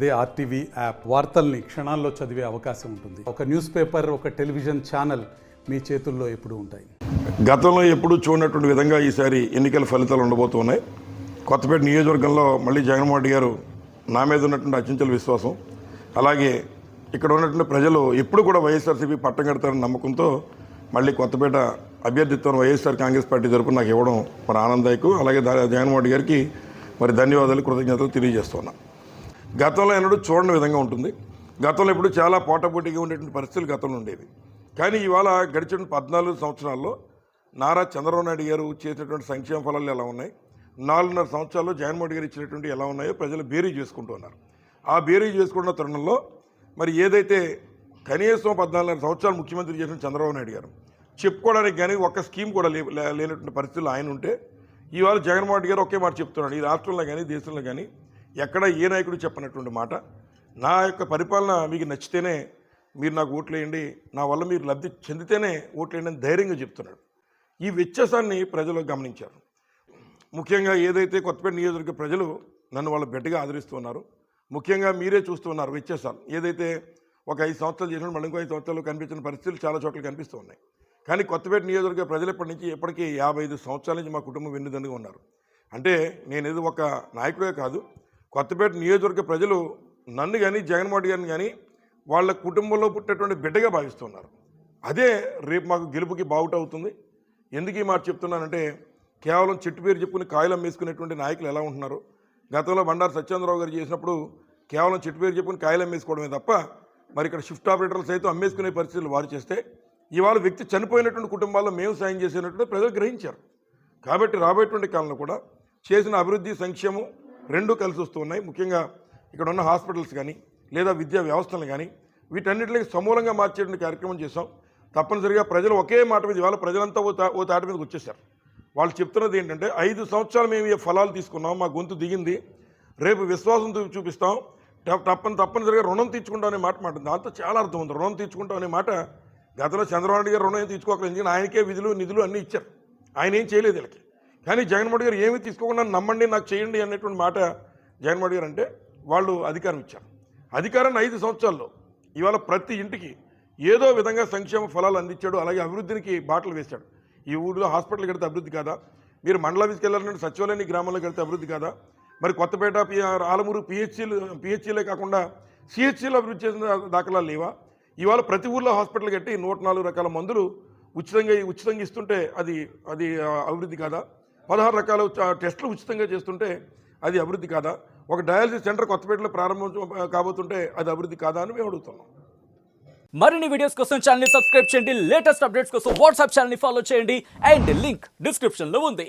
అదే RTV app వార్తల్ని క్షణాల్లో చదివే అవకాశం ఉంటుంది. ఒక న్యూస్ పేపర్, ఒక టెలివిజన్ ఛానల్ మీ చేతుల్లో ఎప్పుడూ ఉంటాయి. గతంలో ఎప్పుడూ చూడనటువంటి విధంగా ఈసారి ఎన్నికల ఫలితాలు ఉండబోతున్నాయి. కొత్తపేట నియోజకవర్గంలో మళ్ళీ జగన్మోహన్ రెడ్డి గారు నా మీద ఉన్నటువంటి అత్యంత విశ్వాసం, అలాగే ఇక్కడ ఉన్నటువంటి ప్రజలు ఎప్పుడు కూడా వైఎస్ఆర్సీపీ పట్టం కడతారని నమ్మకంతో మళ్ళీ కొత్తపేట అభ్యర్థిత్వం వైఎస్ఆర్ కాంగ్రెస్ పార్టీ తరపున నాకు ఇవ్వడం మరి ఆనందాయకం. అలాగే జగన్మోహన్ రెడ్డి గారికి మరి ధన్యవాదాలు, కృతజ్ఞతలు తెలియజేస్తున్నా. గతంలో ఎన్నడూ చూడని విధంగా ఉంటుంది. గతంలో ఇప్పుడు చాలా పోటాపోటీగా ఉండేటువంటి పరిస్థితులు గతంలో ఉండేవి. కానీ ఇవాళ గడిచిన 14 సంవత్సరాల్లో నారా చంద్రబాబు నాయుడు గారు చేసినటువంటి సంక్షేమ ఫలాలు ఎలా ఉన్నాయి, 4.5 సంవత్సరాల్లో జగన్మోహన్ గారు ఇచ్చినటువంటి ఎలా ఉన్నాయో ప్రజలు బేరీ చేసుకుంటూ ఉన్నారు. ఆ బేరీ చేసుకున్న తరుణంలో మరి ఏదైతే కనీసం 14.5 సంవత్సరాలు ముఖ్యమంత్రి చేసిన చంద్రబాబు నాయుడు గారు చెప్పుకోవడానికి కానీ ఒక్క స్కీమ్ కూడా లేనటువంటి పరిస్థితులు ఆయన ఉంటే, ఇవాళ జగన్మోహన్ గారు ఒకే మాట చెప్తున్నాడు. ఈ రాష్ట్రంలో కానీ దేశంలో కానీ ఎక్కడ ఏ నాయకుడు చెప్పనటువంటి మాట, నా యొక్క పరిపాలన మీకు నచ్చితేనే మీరు నాకు ఓట్లు వేయండి, నా వల్ల మీరు లబ్ధి చెందితేనే ఓట్లు వేయండి అని ధైర్యంగా చెప్తున్నాడు. ఈ వ్యత్యాసాన్ని ప్రజలు గమనించారు. ముఖ్యంగా ఏదైతే కొత్తపేట నియోజకవర్గ ప్రజలు నన్ను వాళ్ళ బిడ్డగా ఆదరిస్తున్నారు. ముఖ్యంగా మీరే చూస్తున్నారు వ్యత్యాసాలు. ఏదైతే ఒక 5 సంవత్సరాలు చేసినప్పుడు మళ్ళీ ఇంకో 5 సంవత్సరాలు కనిపించిన పరిస్థితులు చాలా చోట్ల కనిపిస్తూ ఉన్నాయి. కానీ కొత్తపేట నియోజకవర్గ ప్రజలు ఎప్పటికీ 55 సంవత్సరాల నుంచి మా కుటుంబం వెన్నుదన్నుగా ఉన్నారు. అంటే నేను ఏదో ఒక నాయకుడే కాదు, కొత్తపేట నియోజకవర్గ ప్రజలు నన్ను కానీ జగన్మోహన్ గారిని కానీ వాళ్ళ కుటుంబంలో పుట్టినటువంటి బిడ్డగా భావిస్తున్నారు. అదే రేపు మాకు గెలుపుకి బావుట అవుతుంది. ఎందుకు ఈ మాట చెప్తున్నానంటే, కేవలం చెట్టు పేరు చెప్పుకుని కాయలు అమ్మేసుకునేటువంటి నాయకులు ఎలా ఉంటున్నారు. గతంలో బండారు సత్యేంద్రరావు గారు చేసినప్పుడు కేవలం చెట్టు పేరు చెప్పుకుని కాయలు అమ్మేసుకోవడమే తప్ప మరి ఇక్కడ షిఫ్ట్ ఆపరేటర్లు సైతం అమ్మేసుకునే పరిస్థితులు వారు చేస్తే, ఇవాళ వ్యక్తి చనిపోయినటువంటి కుటుంబాల్లో మేము సాయం చేసినట్టు ప్రజలు గ్రహించారు. కాబట్టి రాబోయేటువంటి కాలంలో కూడా చేసిన అభివృద్ధి సంక్షేమం రెండూ కలిసి వస్తూ ఉన్నాయి. ముఖ్యంగా ఇక్కడ ఉన్న హాస్పిటల్స్ కానీ లేదా విద్యా వ్యవస్థలు కానీ వీటన్నిటికి సమూలంగా మార్చేటువంటి కార్యక్రమం చేశాం. తప్పనిసరిగా ప్రజలు ఒకే మాట మీద ఇవాళ ప్రజలంతా ఓ తాటి మీదకి వచ్చేసారు. వాళ్ళు చెప్తున్నది ఏంటంటే, 5 సంవత్సరాలు మేము ఈ ఫలాలు తీసుకున్నాం, మా గొంతు దిగింది, రేపు విశ్వాసం చూపిస్తాం, తప్పనిసరిగా రుణం తీర్చుకుంటాం అనే మాట మాట దాంతో చాలా అర్థం ఉంది. రుణం తీర్చుకుంటాం అనే మాట గతంలో చంద్రబాబు నాయుడు గారు రుణం తీర్చుకోకలేదు, ఎందుకంటే ఆయనకే విధులు నిధులు అన్నీ ఇచ్చారు, ఆయన ఏం చేయలేదు వీళ్ళకి. కానీ జగన్మోహన్ గారు ఏమీ తీసుకోకుండా నమ్మండి, నాకు చేయండి అనేటువంటి మాట జగన్మోహన్ గారు అంటే వాళ్ళు అధికారం ఇచ్చారు. అధికారాన్ని 5 సంవత్సరాల్లో ఇవాళ ప్రతి ఇంటికి ఏదో విధంగా సంక్షేమ ఫలాలు అందించాడు. అలాగే అభివృద్ధికి బాటలు వేశాడు. ఈ ఊళ్ళో హాస్పిటల్ కడితే అభివృద్ధి కాదా, మీరు మండలాఫీస్కి వెళ్ళాలంటే సచివాలయాన్ని గ్రామంలో కడితే అభివృద్ధి కాదా, మరి కొత్తపేట ఆలమూరు పిహెచ్సీలే కాకుండా సిహెచ్సీలు అభివృద్ధి చేసిన దాఖలాలు లేవా? ఇవాళ ప్రతి ఊళ్ళో హాస్పిటల్ కట్టి 104 రకాల మందులు ఉచితంగా ఇస్తుంటే అది అభివృద్ధి కాదా? 16 రకాల టెస్టులు ఉచితంగా చేస్తుంటే అది అభివృద్ధి కాదా? ఒక డయాలసిస్ సెంటర్ కొత్తపేటలో ప్రారంభం కాబోతుంటే అది అభివృద్ధి కాదా అని మేము అడుగుతున్నాం. మరిన్ని వీడియోస్ కోసం ఛానల్ ని సబ్స్క్రైబ్ చేయండి, లేటెస్ట్ అప్డేట్స్ కోసం వాట్సాప్ ఛానల్ ని ఫాలో చేయండి అండ్ లింక్ డిస్క్రిప్షన్ లో ఉంది.